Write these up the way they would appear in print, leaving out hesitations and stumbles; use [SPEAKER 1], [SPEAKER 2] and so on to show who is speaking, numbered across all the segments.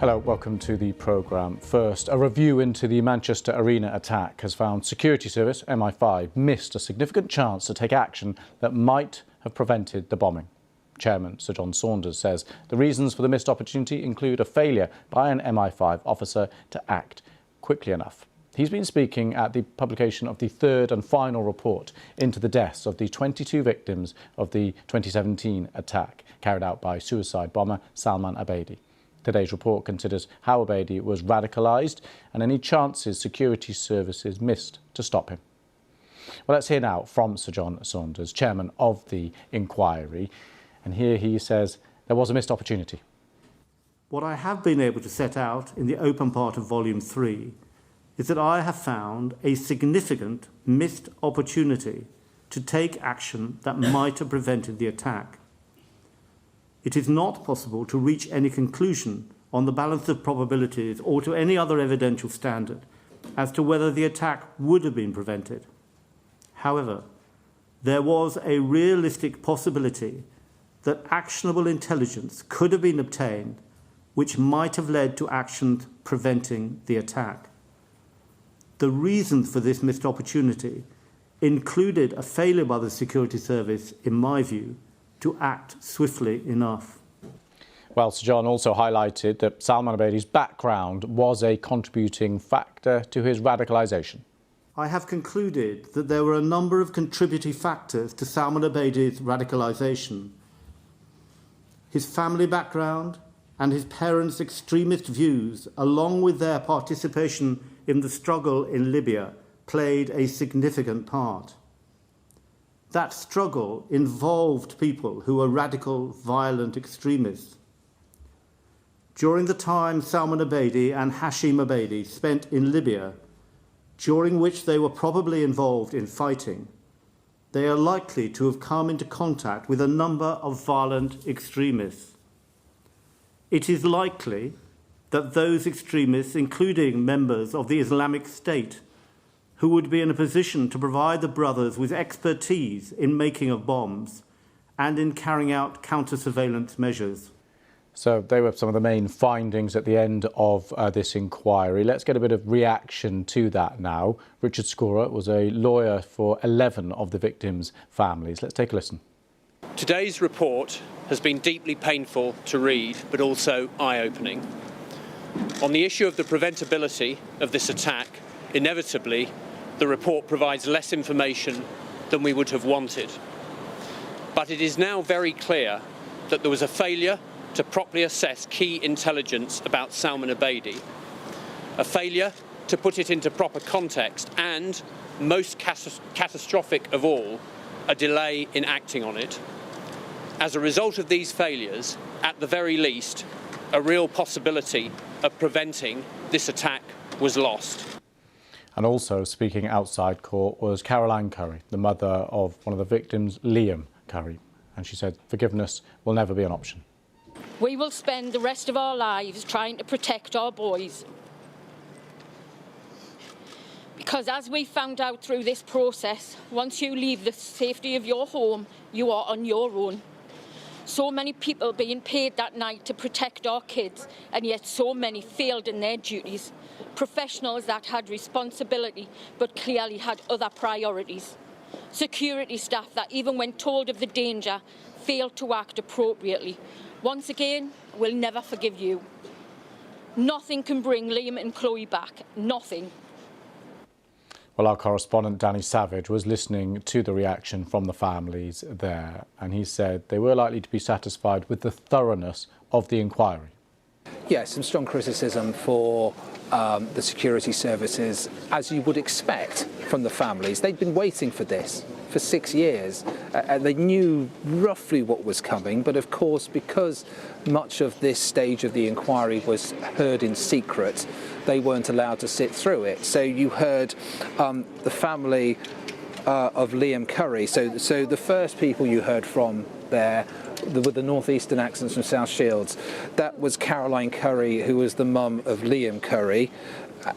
[SPEAKER 1] Hello, welcome to the programme. First, a review into the Manchester Arena attack has found security service MI5 missed a significant chance to take action that might have prevented the bombing. Chairman Sir John Saunders says the reasons for the missed opportunity include a failure by an MI5 officer to act quickly enough. He's been speaking at the publication of the third and final report into the deaths of the 22 victims of the 2017 attack carried out by suicide bomber Salman Abedi. Today's report considers how Abedi was radicalised and any chances security services missed to stop him. Well, let's hear now from Sir John Saunders, chairman of the inquiry. And here he says there was a missed opportunity.
[SPEAKER 2] What I have been able to set out in the open part of Volume 3 is that I have found a significant missed opportunity to take action that might have prevented the attack. It is not possible to reach any conclusion on the balance of probabilities or to any other evidential standard as to whether the attack would have been prevented. However, there was a realistic possibility that actionable intelligence could have been obtained which might have led to actions preventing the attack. The reasons for this missed opportunity included a failure by the security service, in my view, to act swiftly enough.
[SPEAKER 1] Well, Sir John also highlighted that Salman Abedi's background was a contributing factor to his radicalisation.
[SPEAKER 2] I have concluded that there were a number of contributing factors to Salman Abedi's radicalisation. His family background and his parents' extremist views, along with their participation in the struggle in Libya, played a significant part. That struggle involved people who were radical, violent extremists. During the time Salman Abedi and Hashim Abedi spent in Libya, during which they were probably involved in fighting, they are likely to have come into contact with a number of violent extremists. It is likely that those extremists, including members of the Islamic State, who would be in a position to provide the brothers with expertise in making of bombs and in carrying out counter-surveillance measures.
[SPEAKER 1] So they were some of the main findings at the end of this inquiry. Let's get a bit of reaction to that now. Richard Scorer was a lawyer for 11 of the victims' families. Let's take a listen.
[SPEAKER 3] Today's report has been deeply painful to read, but also eye-opening. On the issue of the preventability of this attack, inevitably, the report provides less information than we would have wanted. But it is now very clear that there was a failure to properly assess key intelligence about Salman Abedi, a failure to put it into proper context, and, most catastrophic of all, a delay in acting on it. As a result of these failures, at the very least, a real possibility of preventing this attack was lost.
[SPEAKER 1] And also speaking outside court was Caroline Curry, the mother of one of the victims, Liam Curry. And she said forgiveness will never be an option.
[SPEAKER 4] We will spend the rest of our lives trying to protect our boys. Because as we found out through this process, once you leave the safety of your home, you are on your own. So many people being paid that night to protect our kids, and yet so many failed in their duties. Professionals that had responsibility but clearly had other priorities. Security staff that, even when told of the danger, failed to act appropriately. Once again, we'll never forgive you. Nothing can bring Liam and Chloe back. Nothing.
[SPEAKER 1] Well, our correspondent Danny Savage was listening to the reaction from the families there, and he said they were likely to be satisfied with the thoroughness of the inquiry.
[SPEAKER 5] Yes, some strong criticism for the security services, as you would expect from the families. They'd been waiting for this for 6 years. They knew roughly what was coming, but of course, because much of this stage of the inquiry was heard in secret, they weren't allowed to sit through it. So you heard the family of Liam Curry. So the first people you heard from there with the northeastern accents from South Shields. That was Caroline Curry, who was the mum of Liam Curry,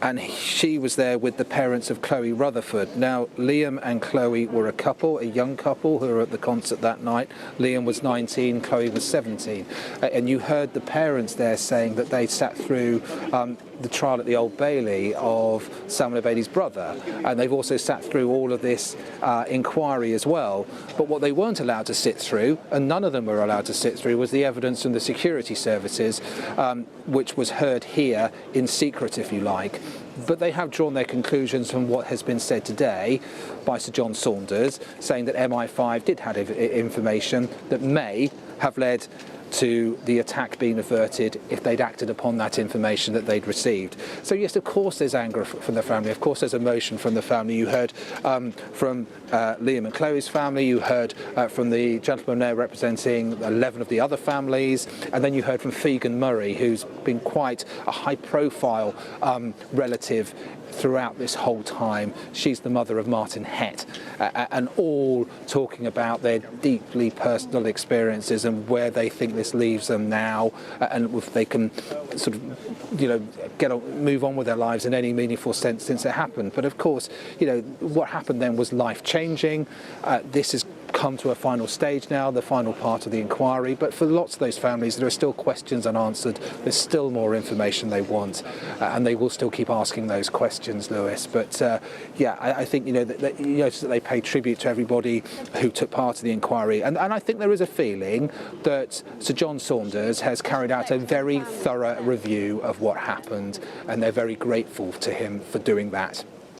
[SPEAKER 5] and she was there with the parents of Chloe Rutherford. Now, Liam and Chloe were a couple, a young couple who were at the concert that night. Liam was 19, Chloe was 17. And you heard the parents there saying that they sat through the trial at the Old Bailey of Salman Abedi's brother, and they've also sat through all of this inquiry as well. But what they weren't allowed to sit through, and none of them were allowed to sit through, was the evidence from the security services, which was heard here in secret, if you like. But they have drawn their conclusions from what has been said today by Sir John Saunders, saying that MI5 did have information that may have led to the attack being averted if they'd acted upon that information that they'd received. So yes, of course there's anger from the family, of course there's emotion from the family. You heard from Liam and Chloe's family, you heard from the gentleman there representing 11 of the other families, and then you heard from Fegan Murray, who's been quite a high-profile relative throughout this whole time. She's the mother of Martin Hett, and all talking about their deeply personal experiences and where they think this leaves them now, and if they can sort of, you know, move on with their lives in any meaningful sense since it happened. But of course, you know, what happened then was life-changing. This has come to a final stage now, the final part of the inquiry, but for lots of those families there are still questions unanswered. There's still more information they want, and they will still keep asking those questions, Lewis. But yeah, I think, you know, that you notice that they pay tribute to everybody who took part in the inquiry, and I think there is a feeling that Sir John Saunders has carried out a very thorough review of what happened, and they're very grateful to him for doing that.